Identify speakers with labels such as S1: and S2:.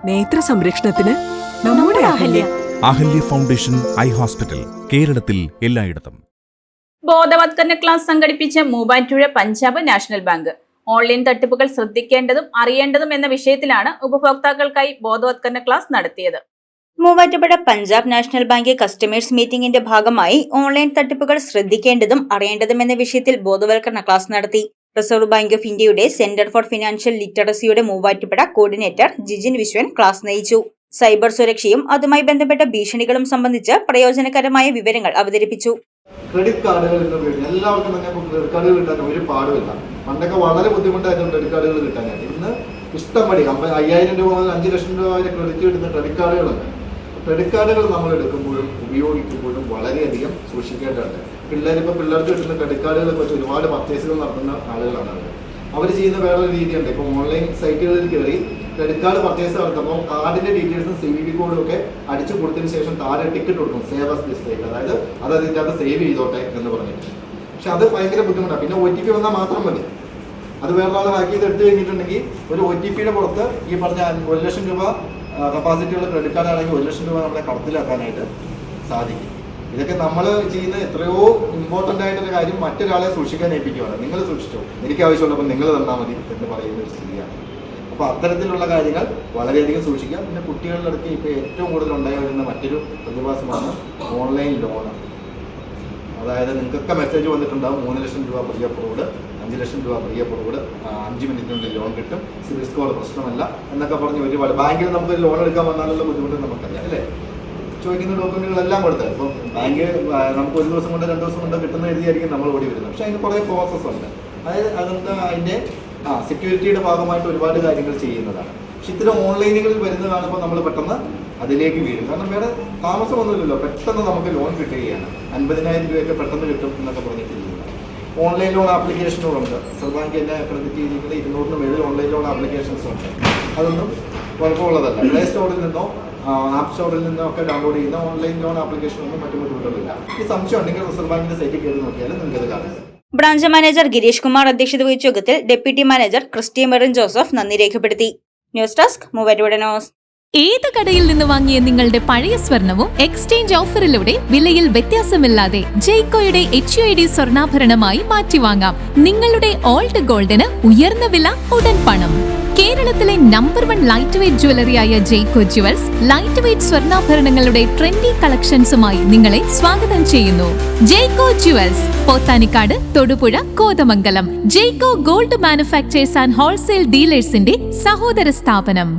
S1: നേത്ര സംരക്ഷണത്തിന് നമ്മുടെ Ahalya.
S2: Ahalya Foundation Eye Hospital, കേരളത്തിൽ എല്ലായിടത്തും.
S3: ബോധവത്കരണ ക്ലാസ് സംഘടിപ്പിച്ച Muvattupuzha Punjab National Bank. Online തട്ടിപ്പുകൾ ശ്രദ്ധിക്കേണ്ടതും അറിയേണ്ടതും എന്ന വിഷയത്തിലാണ് ഉപഭോക്താക്കൾക്കായി ബോധവത്കരണ ക്ലാസ് നടത്തിയത്.
S4: Muvattupuzha Punjab National Bank customers മീറ്റിംഗിന്റെ ഭാഗമായി ഓൺലൈൻ തട്ടിപ്പുകൾ ശ്രദ്ധിക്കേണ്ടതും അറിയേണ്ടതും എന്ന വിഷയത്തിൽ ബോധവൽക്കരണ ക്ലാസ് നടത്തി. റിസർവ് ബാങ്ക് ഓഫ് ഇന്ത്യയുടെ സെന്റർ ഫോർ ഫിനാൻഷ്യൽ ലിറ്ററസിയുടെ മൂവാറ്റുപുഴ കോർഡിനേറ്റർ ജിജിൻ വിശ്വൻ ക്ലാസ് നയിച്ചു. സൈബർ സുരക്ഷയും അതുമായി ബന്ധപ്പെട്ട ഭീഷണികളും സംബന്ധിച്ച് പ്രയോജനകരമായ വിവരങ്ങൾ അവതരിപ്പിച്ചു.
S5: ക്രെഡിറ്റ് കാർഡുകൾ എല്ലാവർക്കും തന്നെ ക്രെഡിറ്റ് കാർഡുകൾ കിട്ടാൻ ഒരു പാടുമില്ല. പണ്ടൊക്കെ വളരെ ബുദ്ധിമുട്ടായിരുന്നു ക്രെഡിറ്റ് കാർഡുകൾ കിട്ടാനായിട്ട്. ഇന്ന് ഇഷ്ടംപടി 5000 രൂപ മുതൽ 5 ലക്ഷം രൂപ വരെ ക്രെഡിറ്റ് കിട്ടുന്ന ക്രെഡിറ്റ് കാർഡുകളുണ്ട്. ക്രെഡിറ്റ് കാർഡുകൾ നമ്മൾ എടുക്കുമ്പോഴും ഉപയോഗിക്കുമ്പോഴും വളരെയധികം സൂക്ഷിക്കേണ്ടതുണ്ട്. പിള്ളേർക്ക് കിട്ടുന്ന ക്രെഡിറ്റ് കാർഡുകളെ വെച്ച് ഒരുപാട് പർച്ചേസുകൾ നടത്തുന്ന ആളുകളാണ് അവർ ചെയ്യുന്ന വേറൊരു രീതിയുണ്ട്. ഇപ്പോൾ ഓൺലൈൻ സൈറ്റുകളിൽ കയറി ക്രെഡിറ്റ് കാർഡ് പർച്ചേസ് നടത്തുമ്പോൾ കാർഡിന്റെ ഡീറ്റെയിൽസും CVV കോഡും ഒക്കെ അടിച്ചു കൊടുത്തതിന് ശേഷം താഴെ ടിക്കറ്റ് കൊടുക്കും, സേവ് ആസ് ഡിസ്പ്ലേക്ക്, അതായത് അത് അതിൻ്റെ അത് സേവ് ചെയ്തോട്ടെ എന്ന് പറഞ്ഞിട്ട്. പക്ഷെ അത് ഭയങ്കര ബുദ്ധിമുട്ടാണ്. പിന്നെ OTP വന്നാൽ മാത്രം മതി. അത് വേറൊരാൾ ഹാക്ക് ചെയ്ത് എടുത്തു കഴിഞ്ഞിട്ടുണ്ടെങ്കിൽ ഒരു OTPയുടെ പുറത്ത് ഈ പറഞ്ഞ 1 ലക്ഷം രൂപ കപ്പാസിറ്റിയുള്ള ക്രെഡിറ്റ് കാർഡ് ആണെങ്കിൽ 1 ലക്ഷം രൂപ നമ്മളെ കടത്തിലാക്കാനായിട്ട് സാധിക്കും. ഇതൊക്കെ നമ്മൾ ചെയ്യുന്ന എത്രയോ ഇമ്പോർട്ടൻ്റ് ആയിട്ടൊരു കാര്യം മറ്റൊരാളെ സൂക്ഷിക്കാൻ ഏൽപ്പിക്കുകയാണ്. നിങ്ങൾ സൂക്ഷിച്ചോ, എനിക്ക് ആവശ്യമുള്ളപ്പോൾ നിങ്ങൾ തന്നാൽ മതി എന്ന് പറയുന്ന ഒരു സ്ഥിതിയാണ്. അപ്പോൾ അത്തരത്തിലുള്ള കാര്യങ്ങൾ വളരെയധികം സൂക്ഷിക്കുക. പിന്നെ കുട്ടികളുടെ അടുത്ത് ഇപ്പോൾ ഏറ്റവും കൂടുതൽ ഉണ്ടായി വരുന്ന മറ്റൊരു പ്രതിഭാസമാണ് ഓൺലൈൻ ലോൺ. അതായത് നിങ്ങൾക്കൊക്കെ മെസ്സേജ് വന്നിട്ടുണ്ടാവും, 3 ലക്ഷം രൂപ പ്രീ അപ്രൂവ്ഡ്, 5 ലക്ഷം രൂപ പ്രീ അപ്രൂവ്ഡ്, 5 മിനിറ്റിനുള്ളിൽ ലോൺ കിട്ടും, സിവിൽ സ്കോർ പ്രശ്നമല്ല എന്നൊക്കെ പറഞ്ഞ് ഒരുപാട് ബാങ്കിൽ നമുക്ക് ലോൺ എടുക്കാൻ വന്നാലുള്ള ബുദ്ധിമുട്ട് നമുക്കറിയാം അല്ലേ. ചോദിക്കുന്ന ഡോക്യുമെന്റുകളെല്ലാം കൊടുത്ത് ഇപ്പം ബാങ്ക് നമുക്ക് 1 ദിവസം കൊണ്ട് 2 ദിവസം കൊണ്ട് കിട്ടുന്ന രീതിയായിരിക്കും നമ്മൾ ഓടി വരുന്നത്. പക്ഷെ അതിന് കുറേ പ്രോസസ്സ് ഉണ്ട്. അതായത് അതെന്താ അതിൻ്റെ സെക്യൂരിറ്റിയുടെ ഭാഗമായിട്ട് ഒരുപാട് കാര്യങ്ങൾ ചെയ്യുന്നതാണ്. പക്ഷെ ഇത്തരം ഓൺലൈനുകളിൽ വരുന്ന കാണുമ്പോൾ നമ്മൾ പെട്ടെന്ന് അതിലേക്ക് വീഴും. കാരണം വേറെ താമസമൊന്നുമില്ലല്ലോ, പെട്ടെന്ന് നമുക്ക് ലോൺ കിട്ടുകയാണ്. 50,000 രൂപയൊക്കെ പെട്ടെന്ന് കിട്ടും എന്നൊക്കെ പറഞ്ഞിട്ടില്ല. ഓൺലൈൻ ലോൺ ആപ്ലിക്കേഷനുകളുണ്ട്. റിസർവ് ബാങ്ക് തന്നെ അക്രഡിറ്റ് ചെയ്തിരിക്കുന്ന 200-ന് മേളിൽ ഓൺലൈൻ ലോൺ ആപ്ലിക്കേഷൻസ് ഉണ്ട്. അതൊന്നും കുഴപ്പമുള്ളതല്ല. പ്ലേ സ്റ്റോറിൽ നിന്നോ ആപ്പ് സ്റ്റോറിൽ നിന്നോ ഒക്കെ ഡൗൺലോഡ് ചെയ്യുന്ന ഓൺലൈൻ ലോൺ ആപ്ലിക്കേഷനൊന്നും മറ്റു ബുദ്ധിമുട്ടുകളില്ല. ഈ സംശയം ഉണ്ടെങ്കിൽ റിസർവ് ബാങ്കിന്റെ സൈറ്റിൽ കയറി നോക്കിയാലും നിങ്ങൾക്ക് കാണാം.
S4: ബ്രാഞ്ച് മാനേജർ ഗിരീഷ് കുമാർ അധ്യക്ഷത വഹിച്ച യോഗത്തിൽ ഡെപ്യൂട്ടി മാനേജർ ക്രിസ്റ്റി മെറിൻ ജോസഫ് നന്ദി രേഖപ്പെടുത്തി. News desk Muvattupuzha news.
S6: ഏത് കടയിൽ നിന്ന് വാങ്ങിയ നിങ്ങളുടെ പഴയ സ്വർണവും എക്സ്ചേഞ്ച് ഓഫറിലൂടെ വിലയിൽ വ്യത്യാസമില്ലാതെ ജയ്കോയുടെ HUID സ്വർണ്ണാഭരണമായി മാറ്റിവാങ്ങാം. നിങ്ങളുടെ ഓൾഡ് ഗോൾഡിന് ഉയർന്ന വില, ഉടൻ പണം. കേരളത്തിലെ നമ്പർ 1 ലൈറ്റ് വെയ്റ്റ് ജ്വല്ലറിയായ ജയ്കോ ജുവൽസ് ലൈറ്റ് വെയ്റ്റ് സ്വർണ്ണാഭരണങ്ങളുടെ ട്രെൻഡി കളക്ഷൻസുമായി നിങ്ങളെ സ്വാഗതം ചെയ്യുന്നു. Jaico Jewels, Pothanikkad, Thodupuzha, Kothamangalam. Jaico gold manufacturers and wholesale ഡീലേഴ്സിന്റെ സഹോദര സ്ഥാപനം.